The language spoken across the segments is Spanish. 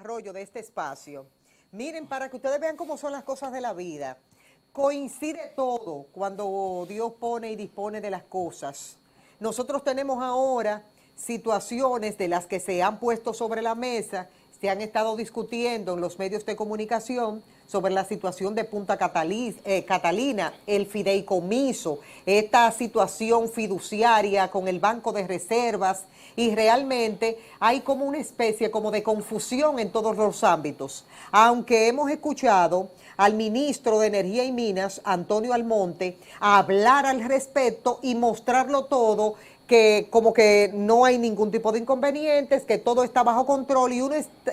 desarrollo de este espacio. Miren, para que ustedes vean cómo son las cosas de la vida, coincide todo cuando Dios pone y dispone de las cosas. Nosotros tenemos ahora situaciones de las que se han puesto sobre la mesa, se han estado discutiendo en los medios de comunicación sobre la situación de Punta Catalina, el fideicomiso, esta situación fiduciaria con el Banco de Reservas, y realmente hay como una especie como de confusión en todos los ámbitos. Aunque hemos escuchado al ministro de Energía y Minas, Antonio Almonte, hablar al respecto y mostrarlo todo, que como que no hay ningún tipo de inconvenientes, que todo está bajo control, y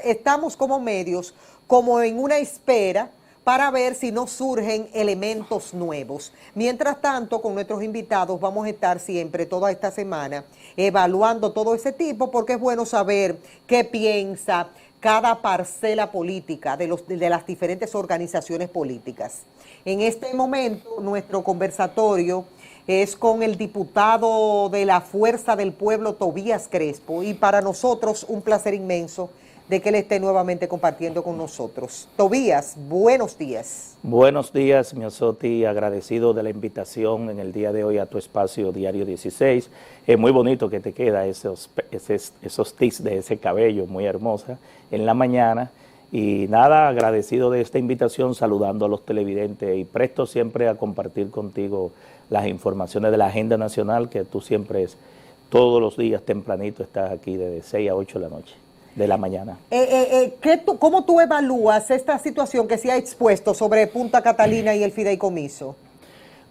estamos como medios, como en una espera para ver si no surgen elementos nuevos. Mientras tanto, con nuestros invitados vamos a estar siempre, toda esta semana, evaluando todo ese tipo, porque es bueno saber qué piensa cada parcela política de las diferentes organizaciones políticas. En este momento, nuestro conversatorio es con el diputado de la Fuerza del Pueblo, Tobías Crespo, y para nosotros un placer inmenso de que él esté nuevamente compartiendo con nosotros. Tobías, buenos días. Buenos días, Miosotti, agradecido de la invitación en el día de hoy a tu espacio Diario 16. Es muy bonito que te queda esos tics de ese cabello, muy hermosa, en la mañana. Y nada, agradecido de esta invitación, saludando a los televidentes y presto siempre a compartir contigo las informaciones de la agenda nacional, que tú siempre todos los días tempranito estás aquí desde 6 a 8 de la noche, de la mañana. ¿Cómo tú evalúas esta situación que se ha expuesto sobre Punta Catalina y el fideicomiso?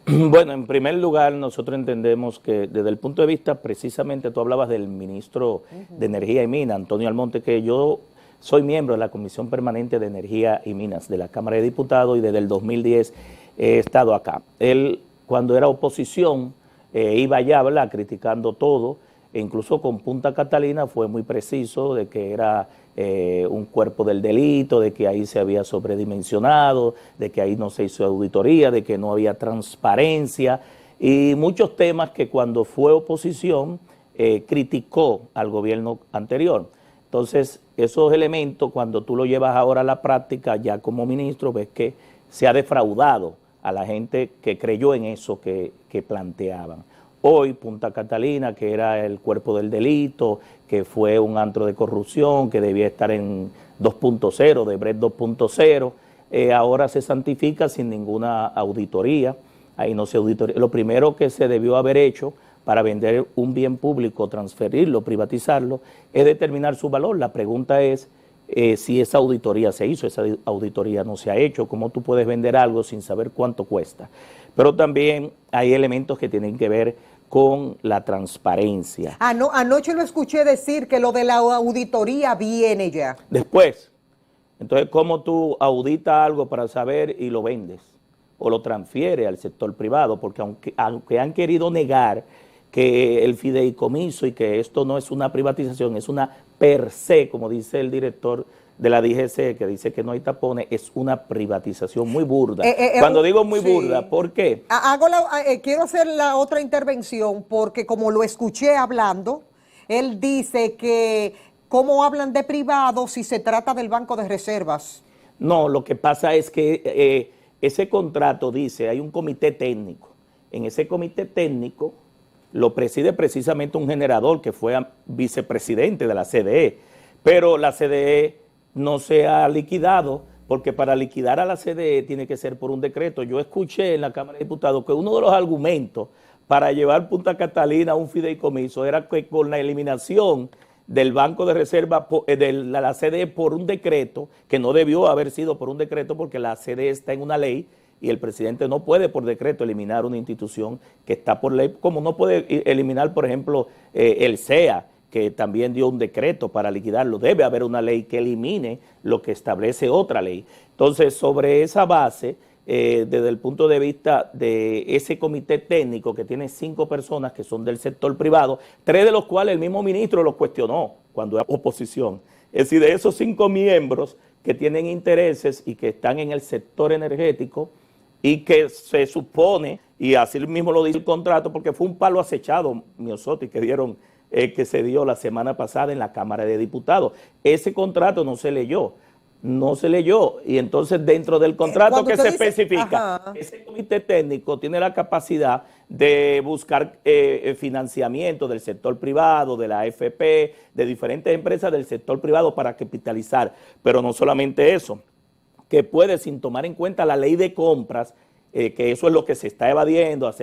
Bueno, en primer lugar, nosotros entendemos que desde el punto de vista, precisamente tú hablabas del ministro de Energía y Minas, Antonio Almonte, que yo soy miembro de la Comisión Permanente de Energía y Minas de la Cámara de Diputados y desde el 2010 he estado acá. Él, cuando era oposición, iba allá, ¿verdad?, criticando todo, e incluso con Punta Catalina fue muy preciso de que era un cuerpo del delito, de que ahí se había sobredimensionado, de que ahí no se hizo auditoría, de que no había transparencia y muchos temas que cuando fue oposición criticó al gobierno anterior. Entonces, esos elementos, cuando tú lo llevas ahora a la práctica, ya como ministro, ves que se ha defraudado a la gente que creyó en eso que planteaban. Hoy, Punta Catalina, que era el cuerpo del delito, que fue un antro de corrupción, que debía estar en 2.0, de Brecht 2.0, ahora se santifica sin ninguna auditoría. Ahí no se auditoría. Lo primero que se debió haber hecho para vender un bien público, transferirlo, privatizarlo, es determinar su valor. La pregunta es si esa auditoría se hizo, esa auditoría no se ha hecho, cómo tú puedes vender algo sin saber cuánto cuesta. Pero también hay elementos que tienen que ver con la transparencia. Anoche lo escuché decir que lo de la auditoría viene ya. Después, entonces, ¿cómo tú auditas algo para saber y lo vendes? O lo transfieres al sector privado, porque aunque han querido negar que el fideicomiso y que esto no es una privatización, es una per se, como dice el director de la DGC, que dice que no hay tapones, es una privatización muy burda. Cuando digo muy burda, ¿por qué? Quiero hacer la otra intervención porque como lo escuché hablando, él dice que cómo hablan de privado si se trata del Banco de Reservas. No, lo que pasa es que ese contrato dice, hay un comité técnico. En ese comité técnico lo preside precisamente un generador que fue vicepresidente de la CDE, pero la CDE no se ha liquidado, porque para liquidar a la CDE tiene que ser por un decreto. Yo escuché en la Cámara de Diputados que uno de los argumentos para llevar Punta Catalina a un fideicomiso era que con la eliminación del Banco de Reserva de la CDE por un decreto, que no debió haber sido por un decreto porque la CDE está en una ley y el presidente no puede por decreto eliminar una institución que está por ley, como no puede eliminar, por ejemplo, el CEA, que también dio un decreto para liquidarlo. Debe haber una ley que elimine lo que establece otra ley. Entonces, sobre esa base, desde el punto de vista de ese comité técnico que tiene 5 personas que son del sector privado, 3 de los cuales el mismo ministro los cuestionó cuando era oposición. Es decir, de esos 5 miembros que tienen intereses y que están en el sector energético y que se supone, y así mismo lo dice el contrato, porque fue un palo acechado, Miosotti, que dieron que se dio la semana pasada en la Cámara de Diputados. Ese contrato no se leyó. No se leyó, y entonces dentro del contrato que se especifica, ese comité técnico tiene la capacidad de buscar financiamiento del sector privado, de la AFP, de diferentes empresas del sector privado para capitalizar, pero no solamente eso, que puede, sin tomar en cuenta la ley de compras, que eso es lo que se está evadiendo,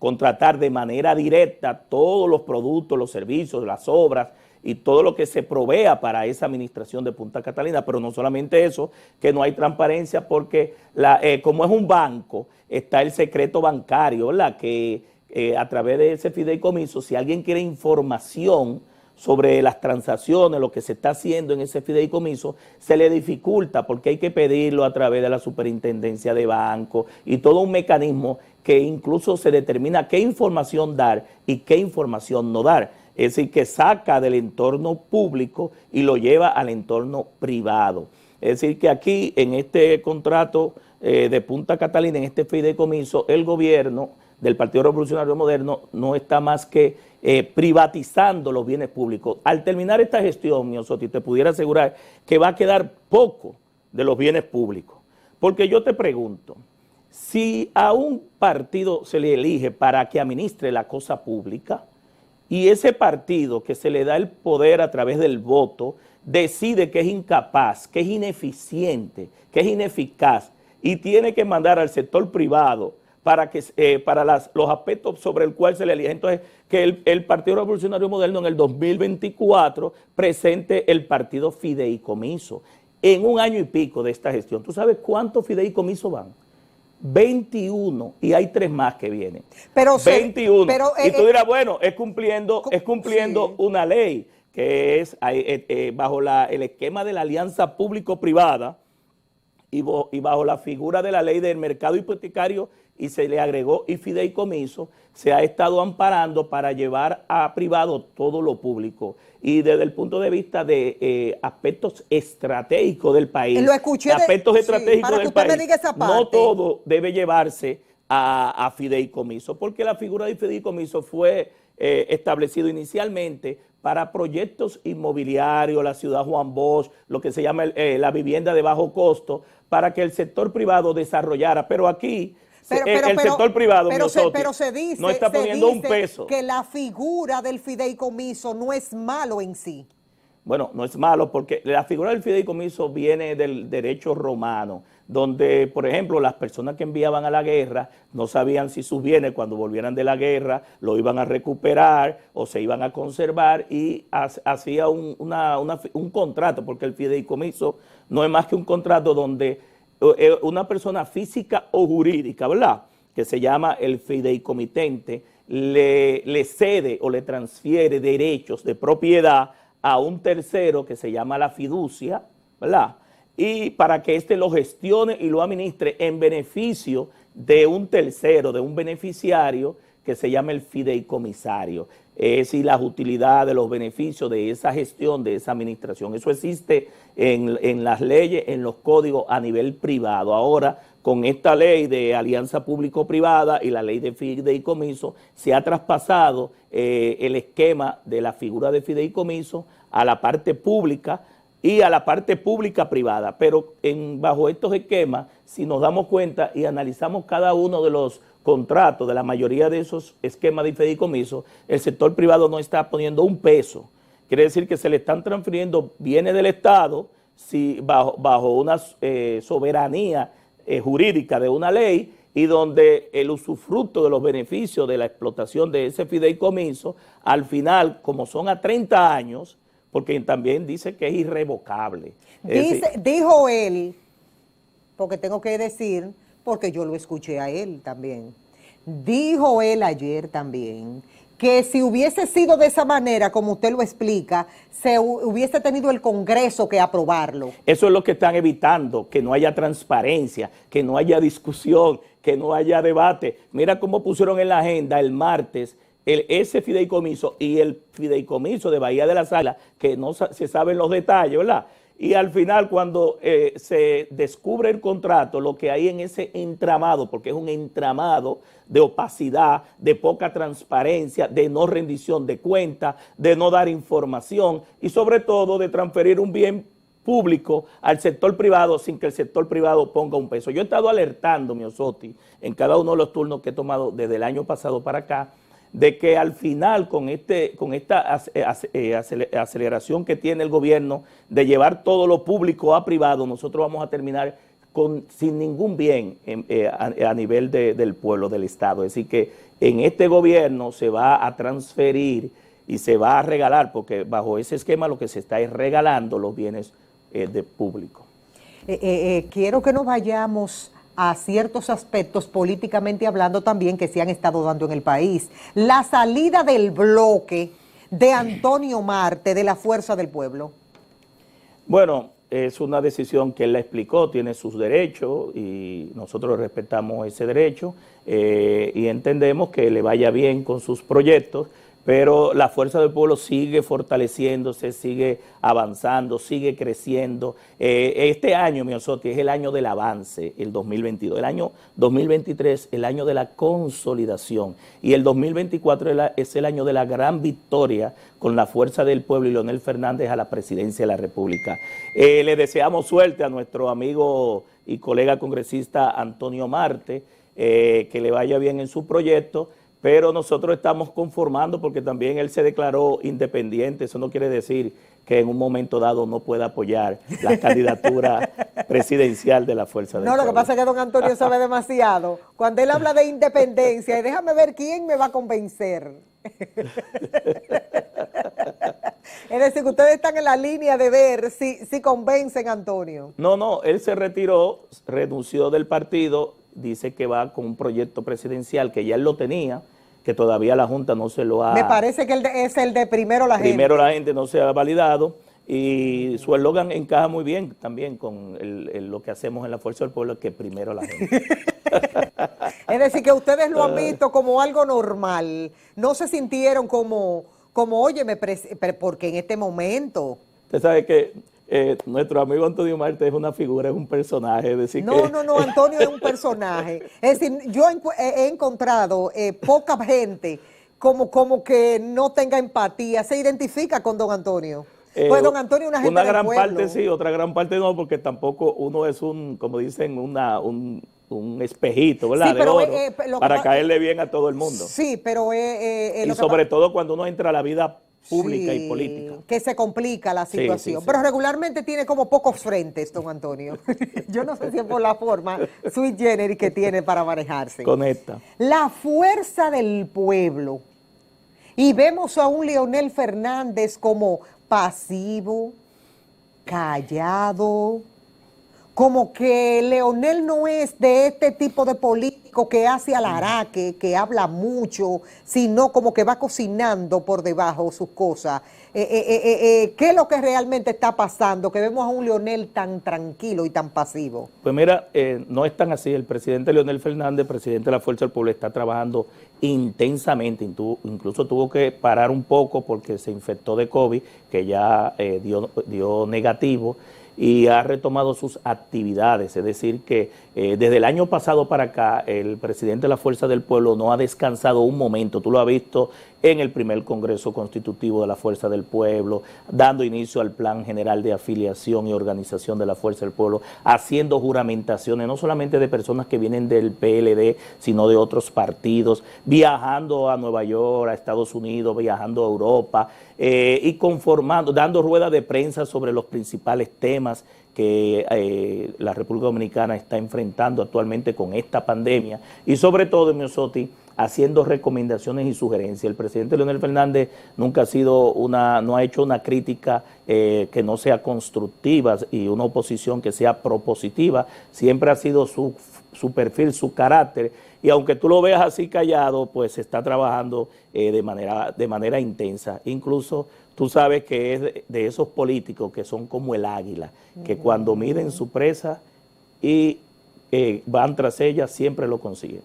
contratar de manera directa todos los productos, los servicios, las obras, y todo lo que se provea para esa administración de Punta Catalina, pero no solamente eso, que no hay transparencia porque como es un banco, está el secreto bancario, ¿verdad? Que a través de ese fideicomiso, si alguien quiere información sobre las transacciones, lo que se está haciendo en ese fideicomiso, se le dificulta porque hay que pedirlo a través de la superintendencia de banco y todo un mecanismo que incluso se determina qué información dar y qué información no dar. Es decir, que saca del entorno público y lo lleva al entorno privado. Es decir, que aquí en este contrato de Punta Catalina, en este fideicomiso, el gobierno del Partido Revolucionario Moderno no está más que privatizando los bienes públicos. Al terminar esta gestión, Miosotti, te pudiera asegurar que va a quedar poco de los bienes públicos. Porque yo te pregunto, si a un partido se le elige para que administre la cosa pública, y ese partido que se le da el poder a través del voto decide que es incapaz, que es ineficiente, que es ineficaz y tiene que mandar al sector privado para los aspectos sobre el cual se le elige. Entonces, que el Partido Revolucionario Moderno en el 2024 presente el partido fideicomiso en un año y pico de esta gestión. ¿Tú sabes cuántos fideicomisos van? 21, y hay 3 más que vienen. Pero 21. Y tú dirás, bueno, es cumpliendo sí, una ley que es bajo el esquema de la alianza público-privada y bajo la figura de la ley del mercado hipotecario, y se le agregó y fideicomiso, se ha estado amparando para llevar a privado todo lo público. Y desde el punto de vista de aspectos estratégicos del país, aspectos estratégicos del país, no todo debe llevarse a fideicomiso, porque la figura de fideicomiso fue establecido inicialmente para proyectos inmobiliarios, la ciudad Juan Bosch, lo que se llama la vivienda de bajo costo, para que el sector privado desarrollara, pero aquí el sector privado no está poniendo un peso. Que la figura del fideicomiso no es malo en sí. Bueno, no es malo porque la figura del fideicomiso viene del derecho romano, donde, por ejemplo, las personas que enviaban a la guerra no sabían si sus bienes cuando volvieran de la guerra lo iban a recuperar o se iban a conservar, y hacía un contrato, porque el fideicomiso no es más que un contrato donde una persona física o jurídica, ¿verdad?, que se llama el fideicomitente, le cede o le transfiere derechos de propiedad a un tercero que se llama la fiducia, ¿verdad?, y para que éste lo gestione y lo administre en beneficio de un tercero, de un beneficiario que se llama el fideicomisario. Es decir, las utilidades, los beneficios de esa gestión, de esa administración. Eso existe en las leyes, en los códigos a nivel privado. Ahora, con esta ley de alianza público-privada y la ley de fideicomiso, se ha traspasado el esquema de la figura de fideicomiso a la parte pública y a la parte pública-privada. Pero bajo estos esquemas, si nos damos cuenta y analizamos cada uno de los contratos de la mayoría de esos esquemas de fideicomiso, el sector privado no está poniendo un peso. Quiere decir que se le están transfiriendo bienes del Estado bajo una soberanía jurídica de una ley, y donde el usufructo de los beneficios de la explotación de ese fideicomiso, al final, como son a 30 años, porque también dice que es irrevocable. Dijo él, porque tengo que decir, porque yo lo escuché a él también, dijo él ayer también que si hubiese sido de esa manera, como usted lo explica, se hubiese tenido el Congreso que aprobarlo. Eso es lo que están evitando, que no haya transparencia, que no haya discusión, que no haya debate. Mira cómo pusieron en la agenda el martes ese fideicomiso y el fideicomiso de Bahía de las Águilas, que no se saben los detalles, ¿verdad? y al final cuando se descubre el contrato, lo que hay en ese entramado, porque es un entramado de opacidad, de poca transparencia, de no rendición de cuentas, de no dar información y sobre todo de transferir un bien público al sector privado sin que el sector privado ponga un peso. Yo he estado alertando, Miossoty, en cada uno de los turnos que he tomado desde el año pasado para acá, de que al final con esta aceleración que tiene el gobierno de llevar todo lo público a privado, nosotros vamos a terminar sin ningún bien a nivel del pueblo, del Estado. Es decir, que en este gobierno se va a transferir y se va a regalar, porque bajo ese esquema lo que se está es regalando los bienes de público. Quiero que nos vayamos a ciertos aspectos políticamente hablando también que se han estado dando en el país. La salida del bloque de Antonio Marte de la Fuerza del Pueblo. Bueno, es una decisión que él la explicó, tiene sus derechos y nosotros respetamos ese derecho y entendemos que le vaya bien con sus proyectos, pero la Fuerza del Pueblo sigue fortaleciéndose, sigue avanzando, sigue creciendo. Este año, Miossoty, es el año del avance, el 2022. El año 2023, el año de la consolidación. Y el 2024 es el año de la gran victoria con la Fuerza del Pueblo y Leonel Fernández a la presidencia de la República. Le deseamos suerte a nuestro amigo y colega congresista Antonio Marte, que le vaya bien en su proyecto. Pero nosotros estamos conformando porque también él se declaró independiente. Eso no quiere decir que en un momento dado no pueda apoyar la candidatura presidencial de la Fuerza del Pueblo. No, lo que pasa es que don Antonio sabe demasiado. Cuando él habla de independencia, y déjame ver quién me va a convencer. Es decir, que ustedes están en la línea de ver si convencen a Antonio. No, él se retiró, renunció del partido, dice que va con un proyecto presidencial que ya él lo tenía, que todavía la Junta no se lo ha... Me parece que es el de primero la gente. Primero la gente no se ha validado y su eslogan encaja muy bien también con lo que hacemos en la Fuerza del Pueblo, que primero la gente. Es decir, que ustedes lo han visto como algo normal, no se sintieron como óyeme, porque en este momento... Usted sabe que nuestro amigo Antonio Marte es una figura, es un personaje. Es decir no, Antonio es un personaje. Es decir, yo he encontrado poca gente como que no tenga empatía, se identifica con don Antonio. Pues don Antonio es una gente una del gran pueblo. parte sí, otra gran parte no, porque tampoco uno es como dicen, un espejito, ¿verdad? Sí, pero, de oro, para caerle bien a todo el mundo. Sí, pero... y sobre todo cuando uno entra a la vida pública y política. Que se complica la situación. Sí. Pero regularmente tiene como pocos frentes, don Antonio. Yo no sé si es por la forma sui generis que tiene para manejarse. Conecta. La Fuerza del Pueblo. Y vemos a un Leonel Fernández como pasivo, callado, como que Leonel no es de este tipo de político que hace alaraque, que habla mucho, sino como que va cocinando por debajo sus cosas. ¿Qué es lo que realmente está pasando? Que vemos a un Leonel tan tranquilo y tan pasivo. Pues mira, no es tan así. El presidente Leonel Fernández, presidente de la Fuerza del Pueblo, está trabajando intensamente. Incluso tuvo que parar un poco porque se infectó de COVID, que ya dio negativo, y ha retomado sus actividades. Es decir que desde el año pasado para acá el presidente de la Fuerza del Pueblo no ha descansado un momento. Tú lo has visto en el primer Congreso Constitutivo de la Fuerza del Pueblo, dando inicio al Plan General de Afiliación y Organización de la Fuerza del Pueblo, haciendo juramentaciones no solamente de personas que vienen del PLD, sino de otros partidos, viajando a Nueva York, a Estados Unidos, viajando a Europa y conformando, dando ruedas de prensa sobre los principales temas que la República Dominicana está enfrentando actualmente con esta pandemia y sobre todo, Miossoty, haciendo recomendaciones y sugerencias. El presidente Leonel Fernández nunca no ha hecho una crítica que no sea constructiva y una oposición que sea propositiva. Siempre ha sido su perfil, su carácter, y aunque tú lo veas así callado, pues está trabajando de manera intensa. Incluso tú sabes que es de esos políticos que son como el águila, que cuando miden su presa y van tras ella, siempre lo consiguen.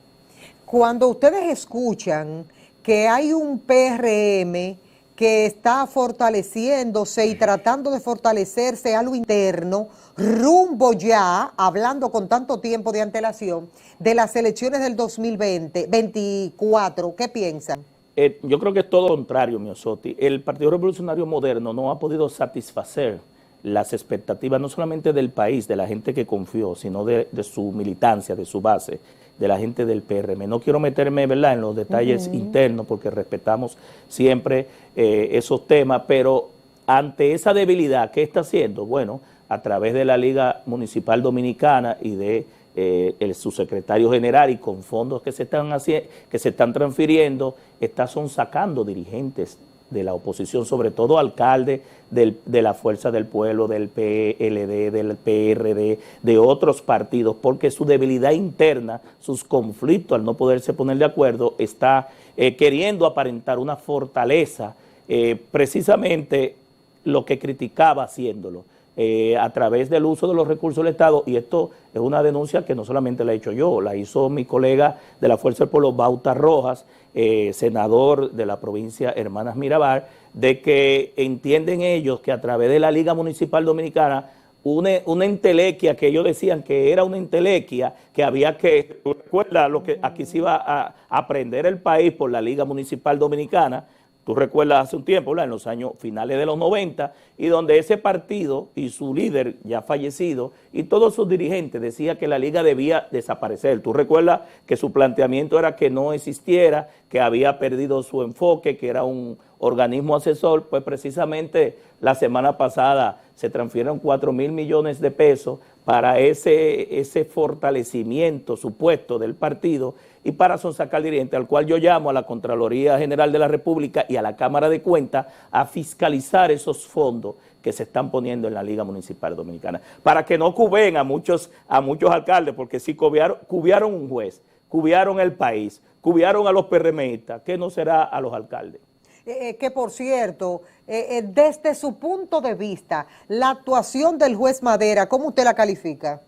Cuando ustedes escuchan que hay un PRM que está fortaleciéndose y tratando de fortalecerse a lo interno, rumbo ya, hablando con tanto tiempo de antelación, de las elecciones del 2024. ¿Qué piensan? Yo creo que es todo lo contrario, Miosotti. El Partido Revolucionario Moderno no ha podido satisfacer las expectativas no solamente del país, de la gente que confió, sino de su militancia, de su base, de la gente del PRM. No quiero meterme, ¿verdad?, en los detalles internos porque respetamos siempre esos temas, pero ante esa debilidad, ¿qué está haciendo? Bueno, a través de la Liga Municipal Dominicana y de el subsecretario general y con fondos que se están transfiriendo, está sacando dirigentes de la oposición, sobre todo alcaldes de la Fuerza del Pueblo, del PLD, del PRD, de otros partidos, porque su debilidad interna, sus conflictos al no poderse poner de acuerdo, está queriendo aparentar una fortaleza, precisamente lo que criticaba haciéndolo. A través del uso de los recursos del Estado, y esto es una denuncia que no solamente la he hecho yo, la hizo mi colega de la Fuerza del Pueblo, Bauta Rojas, senador de la provincia Hermanas Mirabal, de que entienden ellos que a través de la Liga Municipal Dominicana, una entelequia que ellos decían que era una entelequia, que había que, recuerda lo que aquí se iba a aprender el país por la Liga Municipal Dominicana. Tú recuerdas hace un tiempo, ¿verdad?, en los años finales de los 90, y donde ese partido y su líder ya fallecido y todos sus dirigentes decían que la liga debía desaparecer. Tú recuerdas que su planteamiento era que no existiera, que había perdido su enfoque, que era un organismo asesor. Pues precisamente la semana pasada se transfirieron 4.000 millones de pesos para ese fortalecimiento supuesto del partido y para sonsacar dirigente, al cual yo llamo a la Contraloría General de la República y a la Cámara de Cuentas a fiscalizar esos fondos que se están poniendo en la Liga Municipal Dominicana, para que no cuben a muchos alcaldes, porque si cubiaron un juez, cubiaron el país, cubiaron a los PRMistas, ¿qué no será a los alcaldes? Que por cierto, desde su punto de vista, la actuación del juez Madera, ¿cómo usted la califica?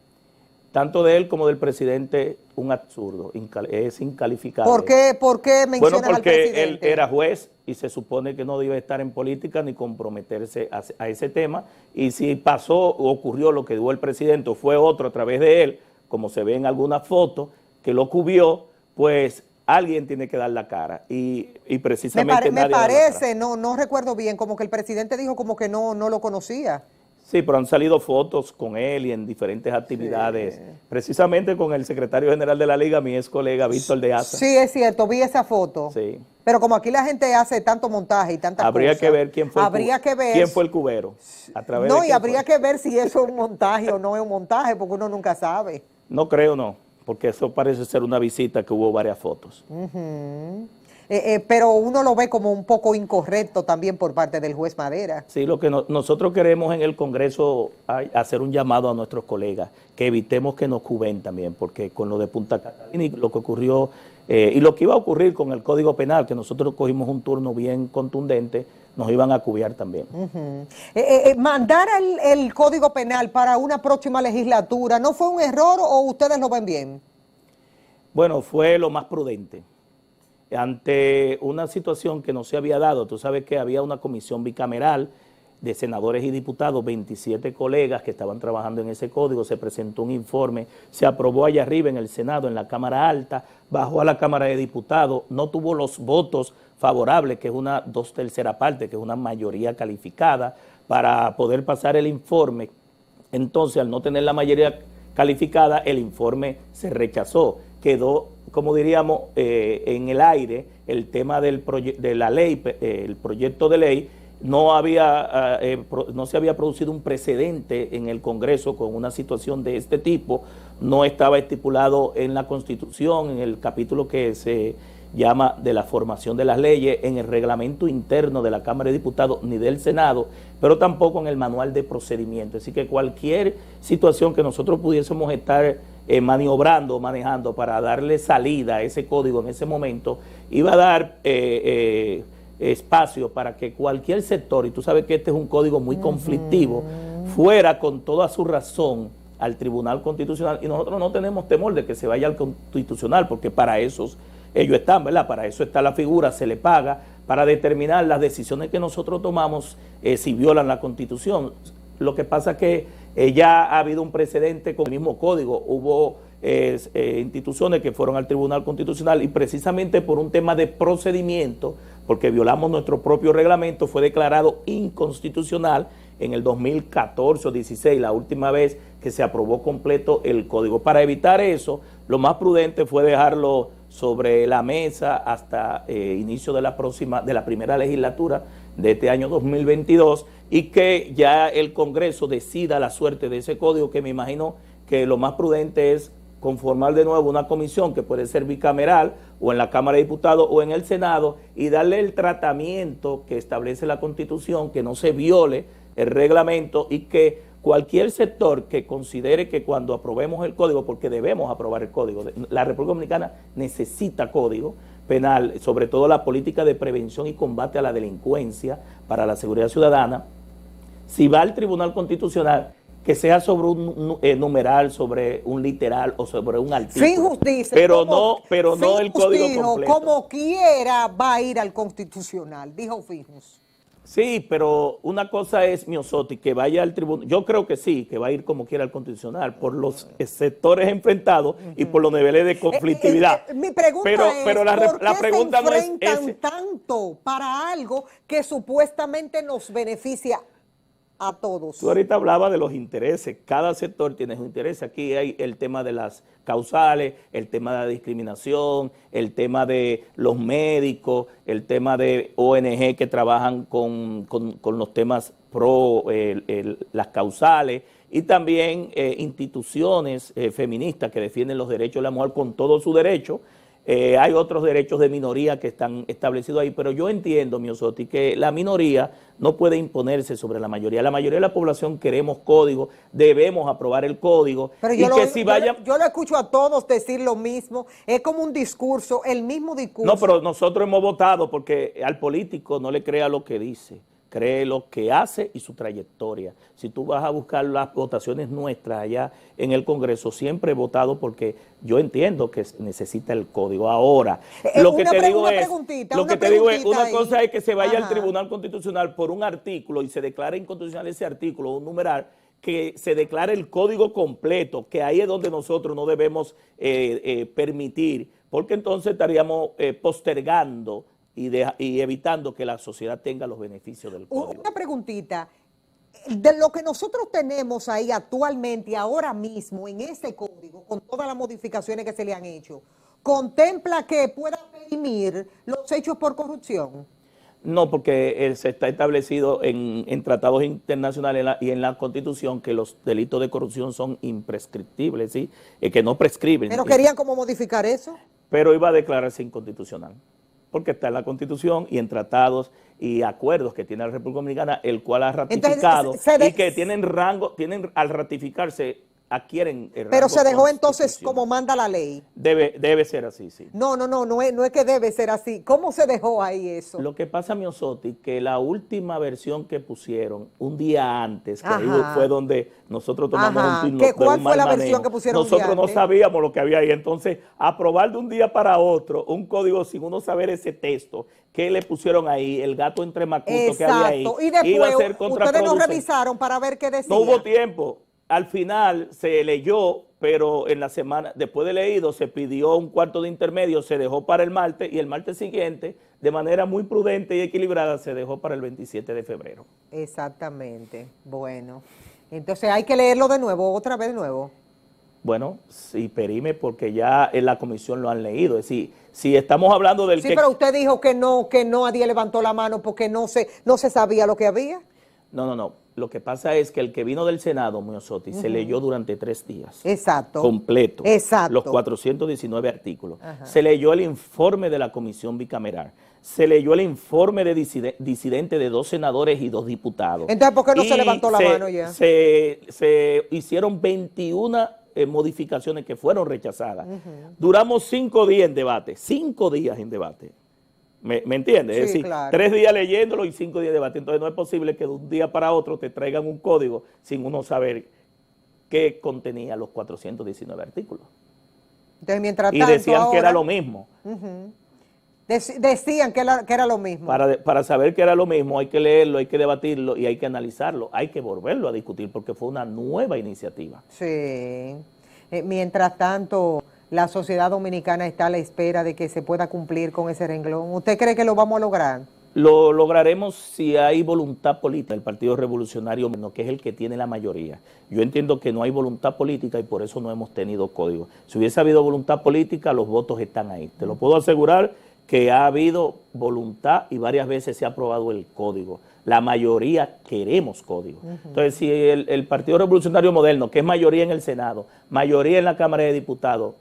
Tanto de él como del presidente, un absurdo, es incalificable. ¿Por qué mencionas bueno, porque al presidente? Él era juez y se supone que no debe estar en política ni comprometerse a ese tema, y si pasó o ocurrió lo que dijo el presidente o fue otro a través de él, como se ve en algunas fotos, que lo cubrió, pues alguien tiene que dar la cara, y precisamente me parece, no recuerdo bien, como que el presidente dijo como que no lo conocía. Sí, pero han salido fotos con él y en diferentes actividades, precisamente con el secretario general de la Liga, mi ex colega Víctor de Asa. Sí, es cierto, vi esa foto. Sí. Pero como aquí la gente hace tanto montaje y tantas habría cosas. Que ver quién fue quién fue el cubero. No, y habría que ver si eso es un montaje o no es un montaje, porque uno nunca sabe. No creo, no, porque eso parece ser una visita que hubo varias fotos. Pero uno lo ve como un poco incorrecto también por parte del juez Madera. Sí, lo que nosotros queremos en el Congreso hacer un llamado a nuestros colegas, que evitemos que nos cuben también, porque con lo de Punta Catalina y lo que ocurrió, y lo que iba a ocurrir con el Código Penal, que nosotros cogimos un turno bien contundente, nos iban a cubiar también. Mandar el Código Penal para una próxima legislatura, ¿no fue un error o ustedes lo ven bien? Bueno, fue lo más prudente. Ante una situación que no se había dado, tú sabes que había una comisión bicameral de senadores y diputados, 27 colegas que estaban trabajando en ese código, se presentó un informe, se aprobó allá arriba en el Senado, en la Cámara Alta, bajó a la Cámara de Diputados, no tuvo los votos favorables, que es una 2/3 parte, que es una mayoría calificada, para poder pasar el informe. Entonces, al no tener la mayoría calificada, el informe se rechazó, quedó, como diríamos, en el aire el tema de la ley, el proyecto de ley. No se había producido un precedente en el Congreso con una situación de este tipo, no estaba estipulado en la Constitución, en el capítulo que se llama de la formación de las leyes, en el reglamento interno de la Cámara de Diputados ni del Senado, pero tampoco en el manual de procedimiento. Así que cualquier situación que nosotros pudiésemos estar maniobrando, manejando para darle salida a ese código en ese momento, iba a dar espacio para que cualquier sector, y tú sabes que este es un código muy conflictivo, fuera con toda su razón al Tribunal Constitucional, y nosotros no tenemos temor de que se vaya al Constitucional, porque para eso ellos están, ¿verdad? Para eso está la figura, se le paga para determinar las decisiones que nosotros tomamos si violan la Constitución. Lo que pasa es que ya ha habido un precedente con el mismo código. Hubo instituciones que fueron al Tribunal Constitucional y precisamente por un tema de procedimiento, porque violamos nuestro propio reglamento, fue declarado inconstitucional en el 2014 o 16, la última vez que se aprobó completo el código. Para evitar eso, lo más prudente fue dejarlo sobre la mesa hasta inicio de la primera legislatura de este año 2022 y que ya el Congreso decida la suerte de ese código, que me imagino que lo más prudente es conformar de nuevo una comisión que puede ser bicameral o en la Cámara de Diputados o en el Senado y darle el tratamiento que establece la Constitución, que no se viole el reglamento y que cualquier sector que considere que cuando aprobemos el código, porque debemos aprobar el código, la República Dominicana necesita código penal, sobre todo la política de prevención y combate a la delincuencia para la seguridad ciudadana, si va al Tribunal Constitucional, que sea sobre un numeral, sobre un literal o sobre un artículo. Finjus dice, pero no el código dijo, completo. como quiera va a ir al Constitucional, dijo Finjus. Sí, pero una cosa es, Miosotti, que vaya al tribunal. Yo creo que sí, que va a ir como quiera al Constitucional, por los sectores enfrentados y por los niveles de conflictividad. Mi pregunta pero la pregunta ¿por qué se no enfrentan tanto para algo que supuestamente nos beneficia a todos? Tú ahorita hablabas de los intereses, cada sector tiene su interés. Aquí hay el tema de las causales, el tema de la discriminación, el tema de los médicos, el tema de ONG que trabajan con los temas pro las causales y también instituciones feministas que defienden los derechos de la mujer con todo su derecho. Hay otros derechos de minoría que están establecidos ahí, pero yo entiendo, Miosotti, que la minoría no puede imponerse sobre la mayoría. La mayoría de la población queremos código, debemos aprobar el código. Pero yo lo escucho a todos decir lo mismo, es como un discurso, el mismo discurso. No, pero nosotros hemos votado porque al político no le crea lo que dice, cree lo que hace y su trayectoria. Si tú vas a buscar las votaciones nuestras allá en el Congreso, siempre he votado porque yo entiendo que necesita el código. Ahora, lo que te digo es, una cosa es que se vaya al Tribunal Constitucional por un artículo y se declare inconstitucional ese artículo, un numeral, que se declare el código completo, que ahí es donde nosotros no debemos permitir, porque entonces estaríamos postergando y evitando que la sociedad tenga los beneficios del código. Una preguntita, de lo que nosotros tenemos ahí actualmente, ahora mismo, en ese código, con todas las modificaciones que se le han hecho, ¿contempla que pueda perimir los hechos por corrupción? No, porque se está establecido en tratados internacionales y en la Constitución que los delitos de corrupción son imprescriptibles, ¿sí? Que no prescriben. ¿Pero querían cómo modificar eso? Pero iba a declararse inconstitucional, porque está en la Constitución y en tratados y acuerdos que tiene la República Dominicana, el cual ha ratificado. Entonces, y que tienen rango, al ratificarse, adquieren el rango. Pero se dejó entonces como manda la ley. Debe ser así, sí. No es que debe ser así. ¿Cómo se dejó ahí eso? Lo que pasa, Miosotti, que la última versión que pusieron un día antes, que ahí fue donde nosotros tomamos un tuit. ¿Cuál fue la versión que pusieron un día Nosotros no sabíamos lo que había ahí. Entonces, aprobar de un día para otro un código sin uno saber ese texto que le pusieron ahí, el gato entre macutos que había ahí, y después, iba a ser contraproducente. Ustedes no revisaron para ver qué decía. No hubo tiempo. Al final se leyó, pero en la semana, después de leído, se pidió un cuarto de intermedio, se dejó para el martes, y el martes siguiente, de manera muy prudente y equilibrada, se dejó para el 27 de febrero. Exactamente. Bueno, entonces hay que leerlo de nuevo, otra vez de nuevo. Bueno, sí, perime, porque ya en la comisión lo han leído. Es decir, si estamos hablando del Sí, pero usted dijo que no, nadie levantó la mano porque no se sabía lo que había. No. Lo que pasa es que el que vino del Senado, Miosotti, se leyó durante 3 días. Exacto. Completo. Exacto. Los 419 artículos. Se leyó el informe de la comisión bicameral. Se leyó el informe de disidente de 2 senadores y 2 diputados. Entonces, ¿por qué no se levantó la mano ya? Se hicieron 21 modificaciones que fueron rechazadas. Duramos 5 días en debate. 5 días en debate. ¿Me entiendes? Sí, es decir, claro. 3 días leyéndolo y 5 días de debate. Entonces no es posible que de un día para otro te traigan un código sin uno saber qué contenía los 419 artículos. Entonces, mientras y tanto, decían que era lo mismo. Decían que era lo mismo. Para saber que era lo mismo hay que leerlo, hay que debatirlo y hay que analizarlo, hay que volverlo a discutir porque fue una nueva iniciativa. Sí. Mientras tanto, la sociedad dominicana está a la espera de que se pueda cumplir con ese renglón. ¿Usted cree que lo vamos a lograr? Lo lograremos si hay voluntad política. El Partido Revolucionario, que es el que tiene la mayoría. Yo entiendo que no hay voluntad política y por eso no hemos tenido código. Si hubiese habido voluntad política, los votos están ahí. Te lo puedo asegurar que ha habido voluntad y varias veces se ha aprobado el código. La mayoría queremos código. Entonces, si el Partido Revolucionario Moderno, que es mayoría en el Senado, mayoría en la Cámara de Diputados,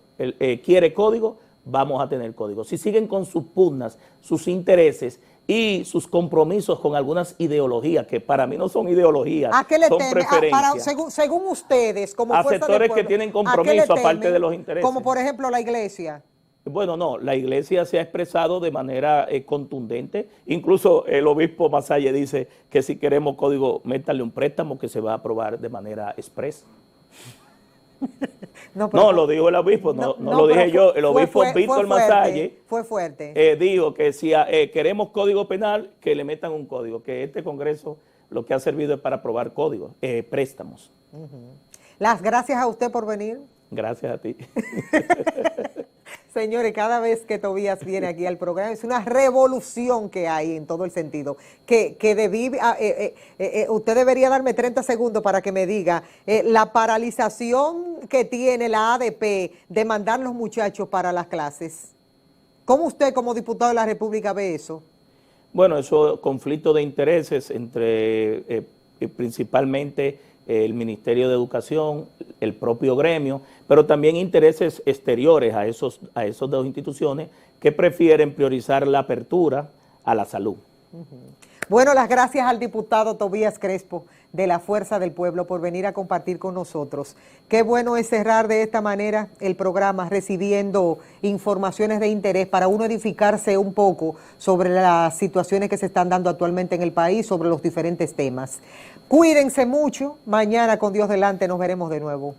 quiere código, vamos a tener código. Si siguen con sus pugnas, sus intereses y sus compromisos con algunas ideologías, que para mí no son ideologías, ¿a qué le son teme? preferencias. Según ustedes, como a fuerza sectores del pueblo, que tienen ¿a qué compromiso le aparte temen? de los intereses. Como por ejemplo la iglesia. Bueno, no, la iglesia se ha expresado de manera contundente. Incluso el obispo Masalle dice que si queremos código, métale un préstamo que se va a aprobar de manera expresa. No, lo dijo el obispo, no lo dije yo. El obispo Víctor Masalle fue fuerte. Dijo que si queremos código penal, que le metan un código, que este Congreso lo que ha servido es para aprobar códigos, préstamos. Las gracias a usted por venir. Gracias a ti. Señores, cada vez que Tobías viene aquí al programa es una revolución que hay en todo el sentido. Usted debería darme 30 segundos para que me diga la paralización que tiene la ADP de mandar los muchachos para las clases. ¿Cómo usted como diputado de la República ve eso? Bueno, eso conflicto de intereses entre principalmente el Ministerio de Educación, el propio gremio, pero también intereses exteriores a esos dos instituciones que prefieren priorizar la apertura a la salud. Bueno, las gracias al diputado Tobías Crespo de la Fuerza del Pueblo por venir a compartir con nosotros. Qué bueno es cerrar de esta manera el programa recibiendo informaciones de interés para uno edificarse un poco sobre las situaciones que se están dando actualmente en el país, sobre los diferentes temas. Cuídense mucho, mañana con Dios delante nos veremos de nuevo.